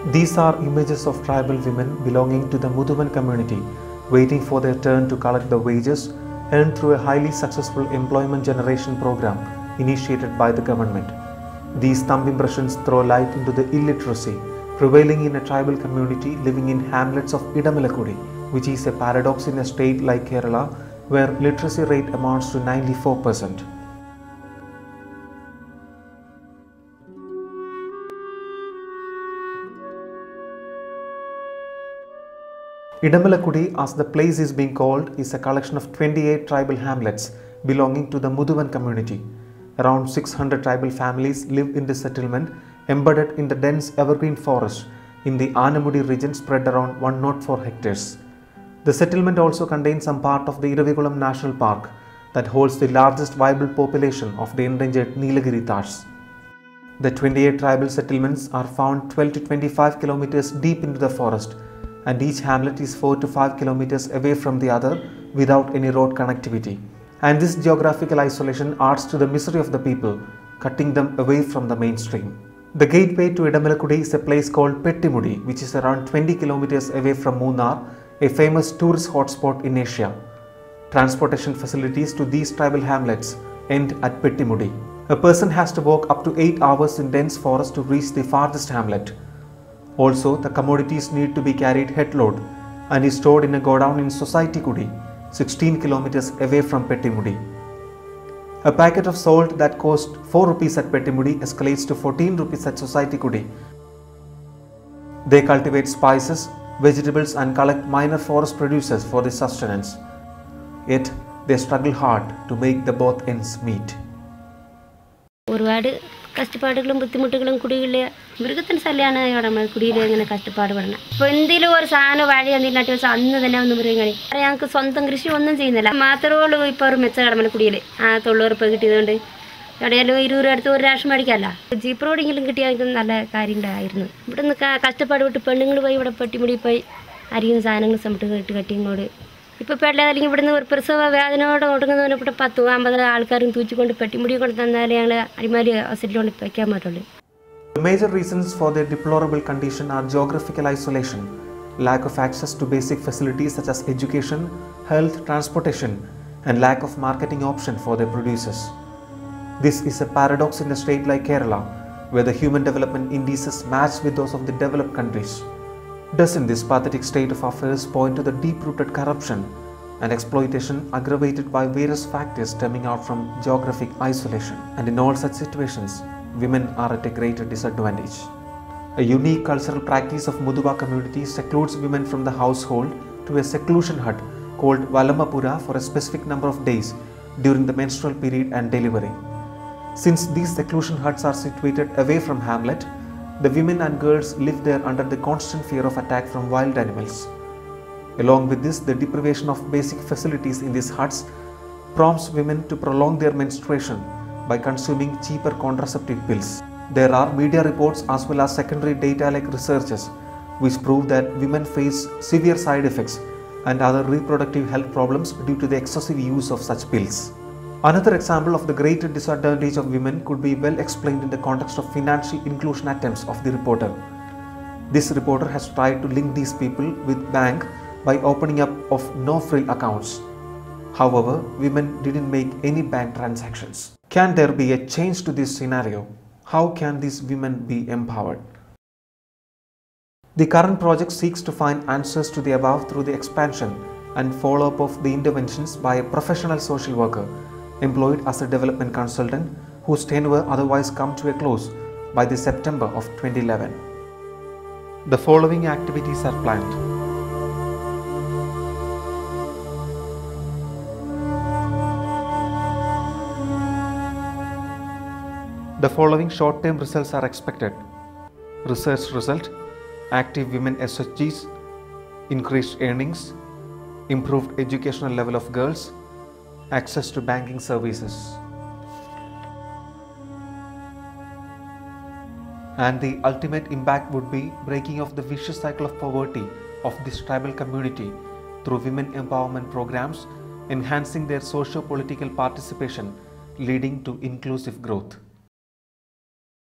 These are images of tribal women belonging to the Muduvan community, waiting for their turn to collect the wages earned through a highly successful employment generation program initiated by the government. These thumb impressions throw light into the illiteracy prevailing in a tribal community living in hamlets of Edamalackudy, which is a paradox in a state like Kerala, where literacy rate amounts to 94%. Edamalackudy, as the place is being called, is a collection of 28 tribal hamlets belonging to the Muduvan community. Around 600 tribal families live in this settlement, embedded in the dense evergreen forest in the Anamudi region spread around 104 hectares. The settlement also contains some part of the Iravikulam National Park that holds the largest viable population of the endangered Nilagiri thars. The 28 tribal settlements are found 12 to 25 kilometers deep into the forest, and each hamlet is 4 to 5 kilometers away from the other without any road connectivity. And this geographical isolation adds to the misery of the people, cutting them away from the mainstream. The gateway to Edamalakkudy is a place called Pettimudi, which is around 20 kilometers away from Munnar, a famous tourist hotspot in Asia. Transportation facilities to these tribal hamlets end at Pettimudi. A person has to walk up to 8 hours in dense forest to reach the farthest hamlet. Also, the commodities need to be carried headload and is stored in a godown in Society Kudi, 16 kilometers away from Pettimudi. A packet of salt that cost 4 rupees at Pettimudi escalates to 14 rupees at Society Kudi. They cultivate spices, vegetables and collect minor forest producers for their sustenance. Yet, they struggle hard to make the both ends meet. കഷ്ടപ്പാടുകളും ബുദ്ധിമുട്ടുകളും കുടിയിലെ മൃഗത്തിന് ശല്യമാണ് നമ്മൾ കുടിയിൽ ഇങ്ങനെ കഷ്ടപ്പാട് പെടണം. ഇപ്പോൾ എന്തെങ്കിലും ഒരു സാധനം വാഴ എന്തെങ്കിലും നട്ടു വെച്ചാൽ അന്ന് തന്നെ ഒന്ന് മൃഗങ്ങളി ഞങ്ങൾക്ക് സ്വന്തം കൃഷി ഒന്നും ചെയ്യുന്നില്ല. മാത്രമേ ഉള്ളൂ ഇപ്പോൾ ഒരു മെച്ച കടമല കുടിയിൽ ആ തൊഴിലുറപ്പ് കിട്ടിയതുകൊണ്ട് എവിടെയാലും 20 രൂപ അടുത്ത് ഒരു രാഷ്ട്രം മേടിക്കാമല്ല. ജീപ്പ് റോഡെങ്കിലും കിട്ടിയാൽ നല്ല കാര്യം ഉണ്ടായിരുന്നു. ഇവിടെ നിന്ന് കഷ്ടപ്പാട് വിട്ട് പെണ്ണുങ്ങൾ പോയി ഇവിടെ പെട്ടിമുടി പോയി അരിയും സാധനങ്ങൾ സമിട്ട് കട്ടിങ്ങോട് ഇപ്പോൾ പെട്ടെന്ന് അല്ലെങ്കിൽ ഇവിടുന്ന് ഒരു പ്രസവ വേദനയോടെ ഒടുങ്ങുന്നവനെ ഇവിടെ 10-50 ആൾക്കാരും തൂച്ചിക്കൊണ്ട് പെട്ടിമുടി കൊണ്ട് തന്നാലേ ഞങ്ങൾ അടിമാലി ഹോസ്പിറ്റലിൽ കൊണ്ട് വയ്ക്കാൻ പറ്റുള്ളൂ. The major reasons for their deplorable condition are geographical isolation, lack of access to basic facilities such as education, health, transportation, and lack of marketing option for their producers. This is a paradox in a state like Kerala, where the human development indices match with those of the developed countries. Doesn't this pathetic state of affairs point to the deep-rooted corruption and exploitation aggravated by various factors stemming out from geographic isolation? And in all such situations, women are at a greater disadvantage. A unique cultural practice of Muduva community secludes women from the household to a seclusion hut called Valamapura for a specific number of days during the menstrual period and delivery. Since these seclusion huts are situated away from hamlet, the women and girls live there under the constant fear of attack from wild animals. Along with this, the deprivation of basic facilities in these huts prompts women to prolong their menstruation by consuming cheaper contraceptive pills. There are media reports as well as secondary data like researches which prove that women face severe side effects and other reproductive health problems due to the excessive use of such pills. Another example of the greater disadvantage of women could be well explained in the context of financial inclusion attempts of the reporter. This reporter has tried to link these people with bank by opening up of no-frill accounts. However, women didn't make any bank transactions. Can there be a change to this scenario? How can these women be empowered? The current project seeks to find answers to the above through the expansion and follow-up of the interventions by a professional social worker employed as a development consultant whose tenure otherwise come to a close by the September of 2011. The following activities are planned. The following short-term results are expected. Research result: active women SHGs, increased earnings, improved educational level of girls, access to banking services. And the ultimate impact would be breaking of the vicious cycle of poverty of this tribal community through women empowerment programs, enhancing their socio-political participation, leading to inclusive growth.